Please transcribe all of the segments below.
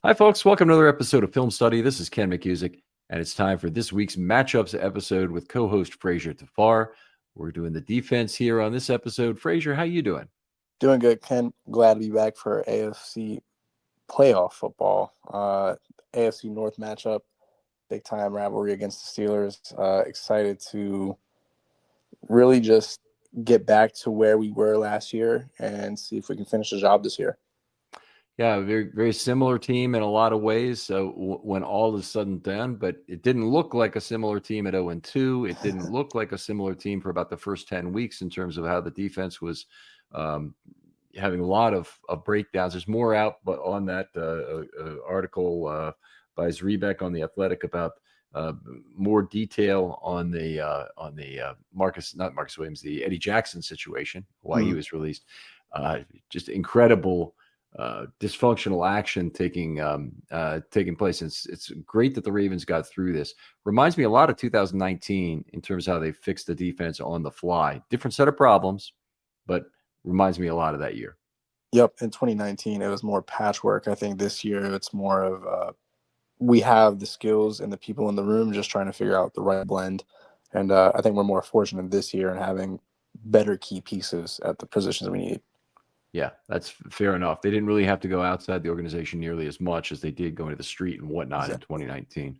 Hi, folks. Welcome to another episode of Film Study. This is Ken McCusick, and it's time for this week's matchups episode with co-host Frazier Tafar. We're doing the defense here on this episode. Frazier, how you doing? Doing good, Ken. Glad to be back for AFC playoff football. AFC North matchup, big time rivalry against the Steelers. Excited to really just get back to where we were last year and see if we can finish the job this year. Yeah, very, very similar team in a lot of ways. So when all is said and done, but it didn't look like a similar team at 0-2. It didn't look like a similar team for about the first 10 weeks in terms of how the defense was having a lot of breakdowns. There's more out, but on that article by Zrebeck on The Athletic about more detail on the not Marcus Williams, the Eddie Jackson situation, why he was released. Just incredible dysfunctional action taking place. It's great that the Ravens got through this. Reminds me a lot of 2019 in terms of how they fixed the defense on the fly. Different set of problems, but reminds me a lot of that year. Yep. In 2019, it was more patchwork. I think this year it's more of we have the skills and the people in the room just trying to figure out the right blend. And I think we're more fortunate this year in having better key pieces at the positions we need. Yeah, that's fair enough. They didn't really have to go outside the organization nearly as much as they did going to the street and whatnot in 2019.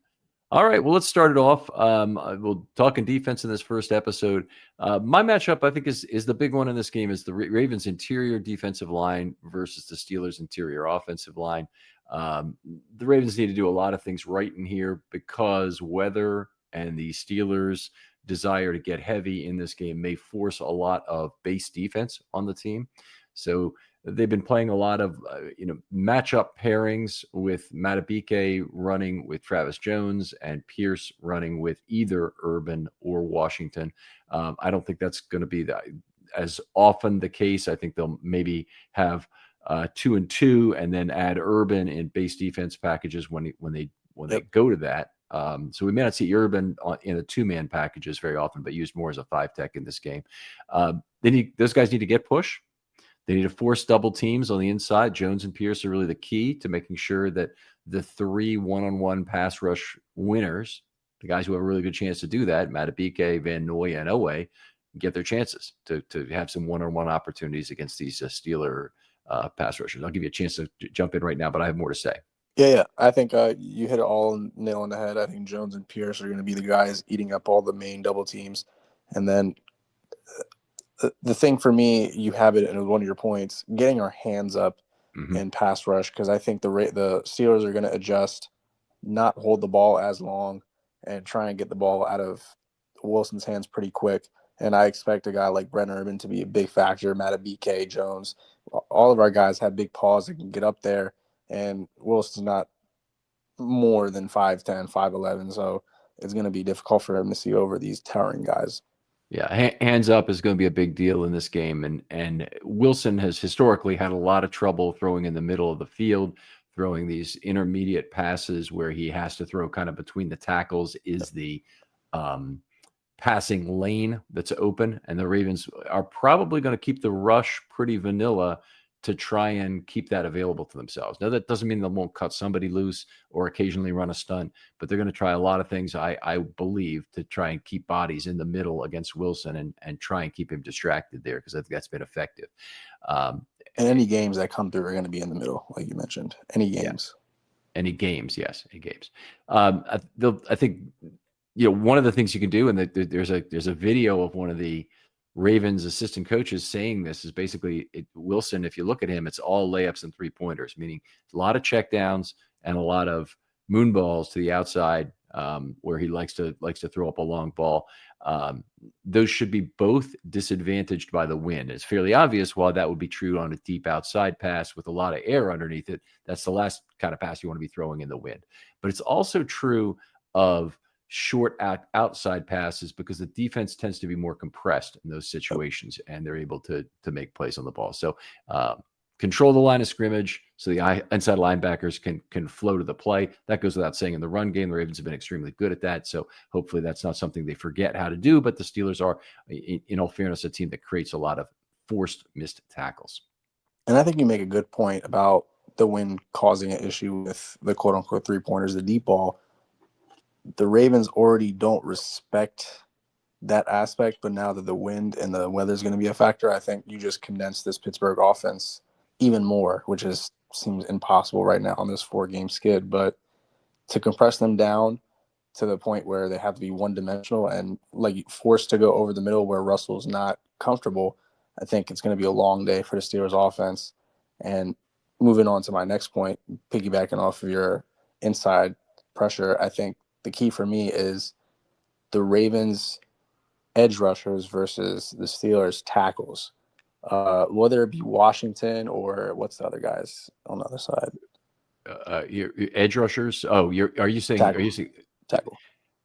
All right, well, let's start it off. We'll talk in defense in this first episode. My matchup, I think, is the big one in this game is the Ravens' interior defensive line versus the Steelers' interior offensive line. The Ravens need to do a lot of things right in here because weather and the Steelers' desire to get heavy in this game may force a lot of base defense on the team. So they've been playing a lot of matchup pairings with Madubuike running with Travis Jones and Pierce running with either Urban or Washington. I don't think that's going to be as often the case. I think they'll maybe have 2 and 2 and then add Urban in base defense packages when they go to that. So we may not see Urban in the 2-man packages very often, but used more as a 5-tech in this game. Those guys need to get push. They need to force double teams on the inside. Jones and Pierce are really the key to making sure that the 3 one-on-one pass rush winners, the guys who have a really good chance to do that, Madubuike, Van Noy, and Owe, get their chances to have some one-on-one opportunities against these Steeler pass rushers. I'll give you a chance to jump in right now, but I have more to say. Yeah. I think you hit it all nail on the head. I think Jones and Pierce are going to be the guys eating up all the main double teams. And then the thing for me, you have it in one of your points, getting our hands up in pass rush, because I think the Steelers are going to adjust, not hold the ball as long, and try and get the ball out of Wilson's hands pretty quick. And I expect a guy like Brent Urban to be a big factor. Madubuike, Jones, all of our guys have big paws that can get up there, and Wilson's not more than 5'10", 5'11", so it's going to be difficult for him to see over these towering guys. Yeah, hands up is going to be a big deal in this game. And Wilson has historically had a lot of trouble throwing in the middle of the field, throwing these intermediate passes where he has to throw kind of between the tackles is the passing lane that's open. And the Ravens are probably going to keep the rush pretty vanilla to try and keep that available to themselves. Now, that doesn't mean they won't cut somebody loose or occasionally run a stunt, but they're going to try a lot of things, I believe, to try and keep bodies in the middle against Wilson and try and keep him distracted there, because I think that's been effective. And any games that come through are going to be in the middle, like you mentioned. Any games. Yeah. Any games, yes, any games. I think one of the things you can do, and there's a video of one of the Ravens assistant coaches saying this, is basically Wilson, if you look at him, it's all layups and 3-pointers, meaning a lot of checkdowns and a lot of moon balls to the outside where he likes to throw up a long ball. Those should be both disadvantaged by the wind. It's fairly obvious why that would be true on a deep outside pass with a lot of air underneath it. That's the last kind of pass you want to be throwing in the wind. But it's also true of short outside passes, because the defense tends to be more compressed in those situations and they're able to make plays on the ball. So control the line of scrimmage so the inside linebackers can flow to the play. That goes without saying. In the run game, the Ravens have been extremely good at that. So hopefully that's not something they forget how to do, but the Steelers are, in all fairness, a team that creates a lot of forced missed tackles. And I think you make a good point about the wind causing an issue with the quote unquote 3-pointers, the deep ball. The Ravens already don't respect that aspect, but now that the wind and the weather is going to be a factor, I think you just condense this Pittsburgh offense even more, which seems impossible right now on this 4-game skid. But to compress them down to the point where they have to be one-dimensional and like forced to go over the middle where Russell's not comfortable, I think it's going to be a long day for the Steelers offense. And moving on to my next point, piggybacking off of your inside pressure, I think the key for me is the Ravens edge rushers versus the Steelers tackles. Whether it be Washington or what's the other guys on the other side? Your edge rushers. Oh, are you saying tackle?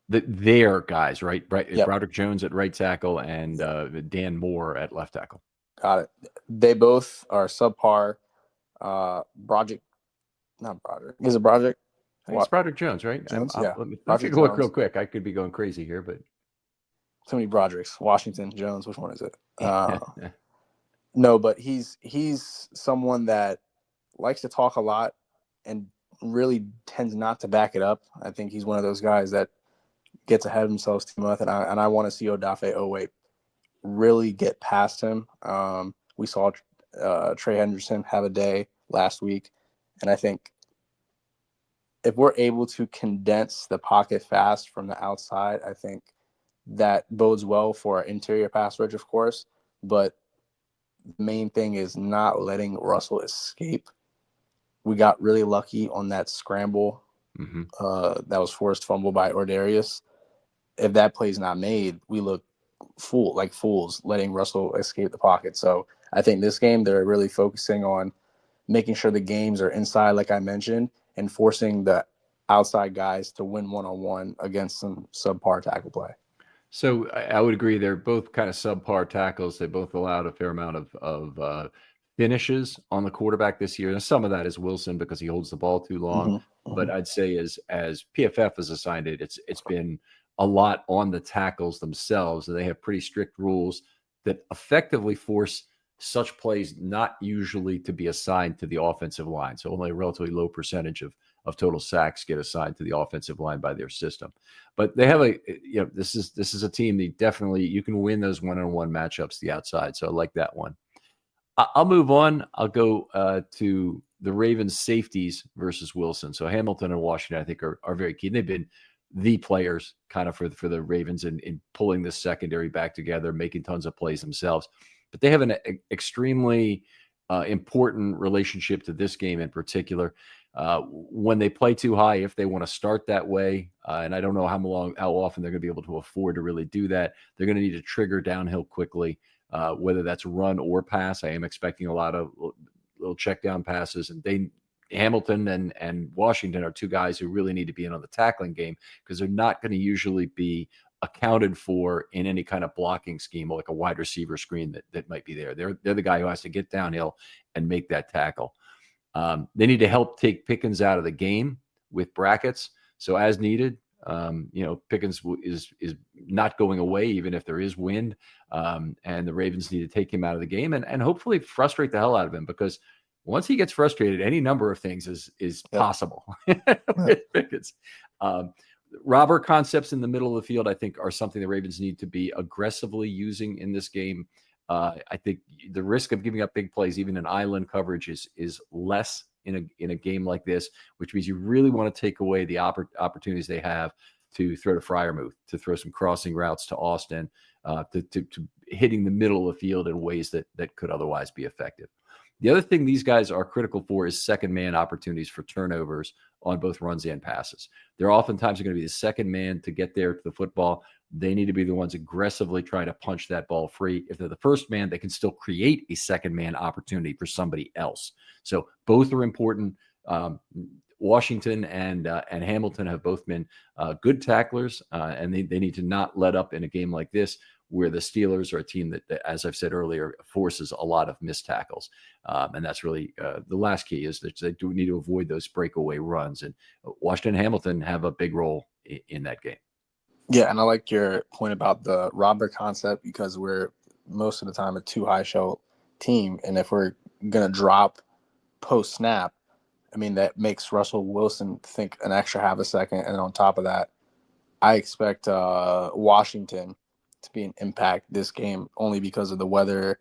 Their guys, right? Yep. Broderick Jones at right tackle and Dan Moore at left tackle. Got it. They both are subpar. Broderick, not Broderick. Is it Broderick? I think it's Broderick Jones, right? Jones, Let me look real quick. I could be going crazy here, but too many Brodericks. Washington, Jones. Which one is it? No, but he's someone that likes to talk a lot and really tends not to back it up. I think he's one of those guys that gets ahead of himself too much, and I want to see Odafe Oweh really get past him. We saw Trey Henderson have a day last week, and I think if we're able to condense the pocket fast from the outside, I think that bodes well for our interior pass rush, of course. But the main thing is not letting Russell escape. We got really lucky on that scramble that was forced fumble by Ordarius. If that play's not made, we look like fools letting Russell escape the pocket. So I think this game they're really focusing on making sure the games are inside, like I mentioned, and forcing the outside guys to win one-on-one against some subpar tackle play. So I would agree. They're both kind of subpar tackles. They both allowed a fair amount of finishes on the quarterback this year. And some of that is Wilson because he holds the ball too long. But I'd say as PFF has assigned it, it's been a lot on the tackles themselves. And they have pretty strict rules that effectively force such plays not usually to be assigned to the offensive line. So only a relatively low percentage of total sacks get assigned to the offensive line by their system. But they have this is a team that definitely you can win those one-on-one matchups the outside. So I like that one. I'll move on. I'll go to the Ravens safeties versus Wilson. So Hamilton and Washington, I think, are very key. And they've been the players kind of for the Ravens in pulling this secondary back together, making tons of plays themselves. But they have an extremely important relationship to this game in particular. When they play too high, if they want to start that way, and I don't know how often they're going to be able to afford to really do that, they're going to need to trigger downhill quickly, whether that's run or pass. I am expecting a lot of little check down passes, and Hamilton and Washington are two guys who really need to be in on the tackling game because they're not going to usually be accounted for in any kind of blocking scheme or like a wide receiver screen that might be there. They're the guy who has to get downhill and make that tackle. They need to help take Pickens out of the game with brackets. So as needed, Pickens is not going away even if there is wind, and the Ravens need to take him out of the game and hopefully frustrate the hell out of him because once he gets frustrated, any number of things is possible with Pickens. Robber concepts in the middle of the field, I think, are something the Ravens need to be aggressively using in this game. I think the risk of giving up big plays, even in island coverage, is less in a game like this, which means you really want to take away the opportunities they have to throw to Freiermuth, to throw some crossing routes to Austin, to hitting the middle of the field in ways that could otherwise be effective. The other thing these guys are critical for is second man opportunities for turnovers on both runs and passes. They're oftentimes going to be the second man to get there to the football. They need to be the ones aggressively trying to punch that ball free. If they're the first man, they can still create a second man opportunity for somebody else. So both are important. Washington and Hamilton have both been good tacklers, and they need to not let up in a game like this where the Steelers are a team that, as I've said earlier, forces a lot of missed tackles. And that's really the last key is that they do need to avoid those breakaway runs. And Washington and Hamilton have a big role in that game. Yeah, and I like your point about the robber concept because we're most of the time a too high shell team. And if we're going to drop post-snap, I mean, that makes Russell Wilson think an extra half a second. And on top of that, I expect Washington to be an impact this game only because of the weather.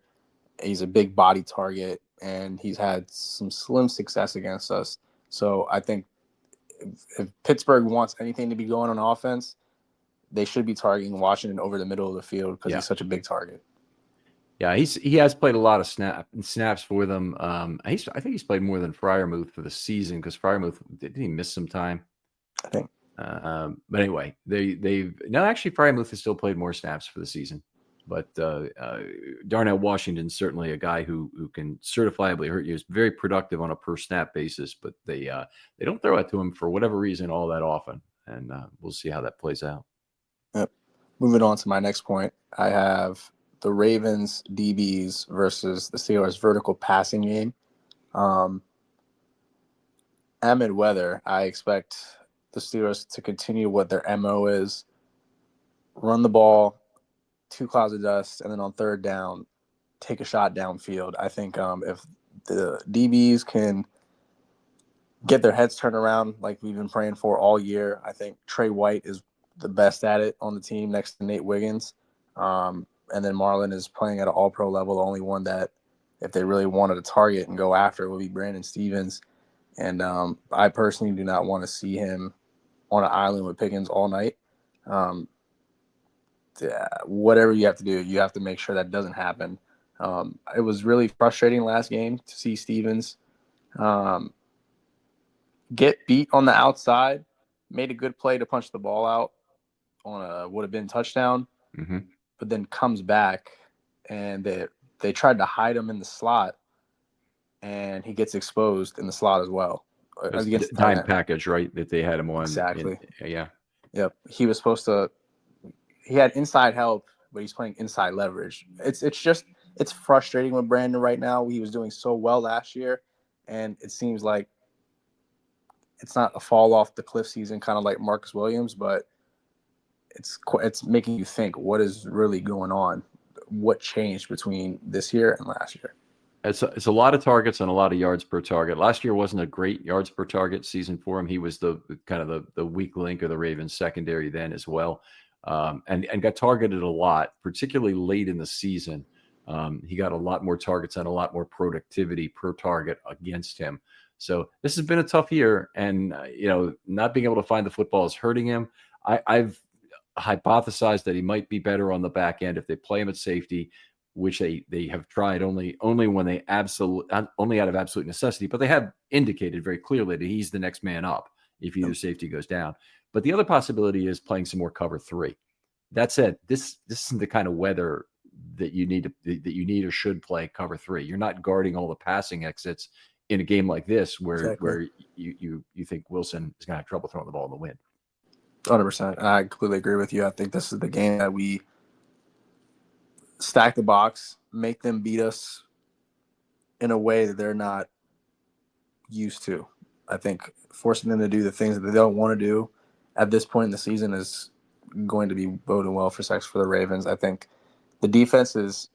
He's a big body target, and he's had some slim success against us. So I think if Pittsburgh wants anything to be going on offense, they should be targeting Washington over the middle of the field because he's such a big target. Yeah, he has played a lot of snaps for them. I think he's played more than Freiermuth for the season because Freiermuth didn't he miss some time? I think. But anyway, actually Freiermuth has still played more snaps for the season. But Darnell Washington's certainly a guy who can certifiably hurt you. He's very productive on a per snap basis, but they don't throw it to him for whatever reason all that often, and we'll see how that plays out. Yep. Moving on to my next point, I have the Ravens DBs versus the Steelers vertical passing game. Amid weather, I expect the Steelers to continue what their MO is: run the ball, 2 clouds of dust, and then on third down, take a shot downfield. I think if the DBs can get their heads turned around like we've been praying for all year, I think Trey White is the best at it on the team next to Nate Wiggins. And then Marlon is playing at an all-pro level. The only one that, if they really wanted to target and go after, would be Brandon Stevens. And I personally do not want to see him on an island with Pickens all night. Whatever you have to do, you have to make sure that doesn't happen. It was really frustrating last game to see Stevens get beat on the outside, made a good play to punch the ball out on a would have been touchdown, but then comes back and they tried to hide him in the slot, and he gets exposed in the slot as well. Against the dime package, right? That they had him on. Exactly. Yeah. Yep. He was supposed to. He had inside help, but he's playing inside leverage. It's frustrating with Brandon right now. He was doing so well last year, and it seems like it's not a fall off the cliff season, kind of like Marcus Williams, but it's making you think, what is really going on? What changed between this year and last year? It's a lot of targets and a lot of yards per target. Last year wasn't a great yards per target season for him. He was the kind of the weak link of the Ravens secondary then as well. And got targeted a lot, particularly late in the season. He got a lot more targets and a lot more productivity per target against him. So this has been a tough year, and not being able to find the football is hurting him. I've hypothesized that he might be better on the back end if they play him at safety, which they have tried only when they only out of absolute necessity, but they have indicated very clearly that he's the next man up if either safety goes down. But the other possibility is playing some more cover 3. That said, this isn't the kind of weather that you need or should play cover 3. You're not guarding all the passing exits in a game like this where you think Wilson is going to have trouble throwing the ball in the wind. 100%. I completely agree with you. I think this is the game that we stack the box, make them beat us in a way that they're not used to. I think forcing them to do the things that they don't want to do at this point in the season is going to be boding well for the Ravens. I think the defense is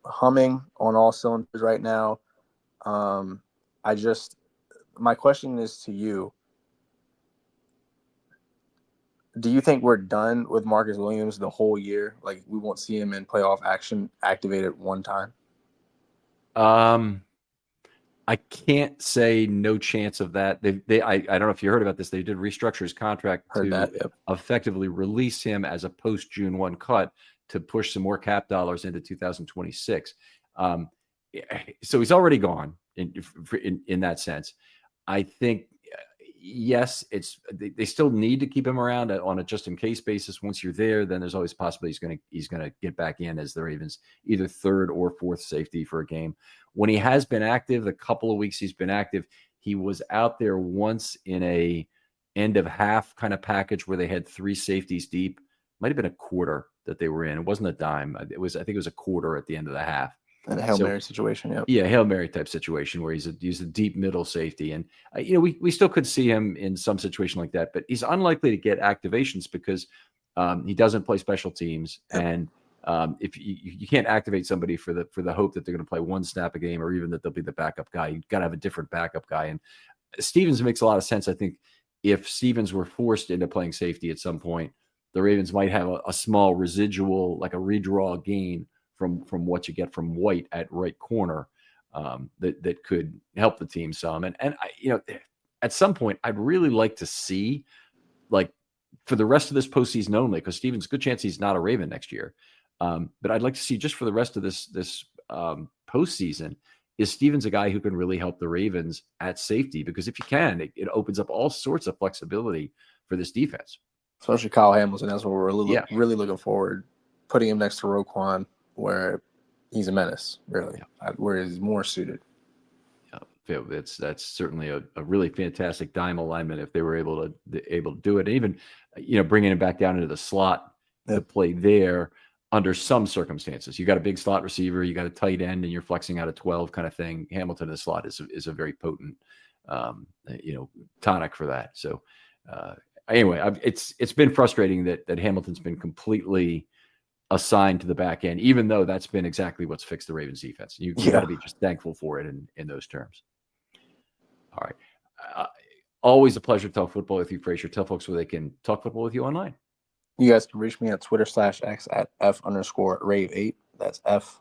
humming on all cylinders right now. My question is to you. Do you think we're done with Marcus Williams the whole year? Like, we won't see him in playoff action activated one time? I can't say no chance of that. I don't know if you heard about this. They did restructure his contract effectively release him as a post June 1 cut to push some more cap dollars into 2026. So he's already gone in that sense. I think, yes, they still need to keep him around on a just in case basis. Once you're there, then there's always a possibility he's going to get back in as the Ravens either third or fourth safety for a game. When he has been active, the couple of weeks he's been active, he was out there once in a end of half kind of package where they had 3 safeties deep. Might have been a quarter that they were in. It wasn't a dime. I think it was a quarter at the end of the half. And a Hail Mary situation, yep. Yeah, Hail Mary type situation where he's a deep middle safety. And, we still could see him in some situation like that, but he's unlikely to get activations because he doesn't play special teams. Yep. And if you can't activate somebody for the hope that they're going to play one snap a game or even that they'll be the backup guy, you've got to have a different backup guy. And Stevens makes a lot of sense. I think if Stevens were forced into playing safety at some point, the Ravens might have a small residual, like a redraw gain from what you get from White at right corner, that could help the team some. And I, at some point, I'd really like to see, like, for the rest of this postseason only, because Stevens, good chance he's not a Raven next year. But I'd like to see, just for the rest of this postseason, is Stevens a guy who can really help the Ravens at safety? Because if you can, it opens up all sorts of flexibility for this defense. Especially Kyle Hamilton. That's what we're really looking forward. Putting him next to Roquan, where he's a menace, really, where he's more suited. Yeah, that's certainly a really fantastic dime alignment if they were able to do it. And even, bringing him back down into the slot to play there under some circumstances. You got a big slot receiver, you got a tight end, and you're flexing out of 12 kind of thing. Hamilton in the slot is a very potent, tonic for that. So anyway, it's been frustrating that Hamilton's been completely assigned to the back end, even though that's been exactly what's fixed the Ravens defense. You got to be just thankful for it in those terms. All right. Always a pleasure to talk football with you, Frazier. Tell folks where they can talk football with you online. You guys can reach me at Twitter/X at F_Rave8. That's F_RAVE8.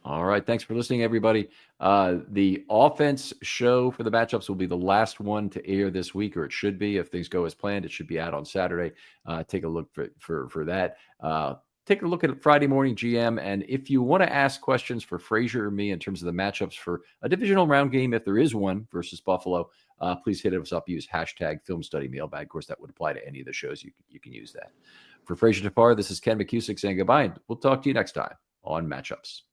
All right. Thanks for listening, everybody. The offense show for the matchups will be the last one to air this week, or it should be. If things go as planned, it should be out on Saturday. Take a look for that. Take a look at Friday morning GM. And if you want to ask questions for Frazier or me in terms of the matchups for a divisional round game, if there is one versus Buffalo, please hit us up. Use #FilmStudyMailbag. Of course, that would apply to any of the shows. You can use that. For Frazier Tafar, this is Ken McCusick saying goodbye, and we'll talk to you next time on Matchups.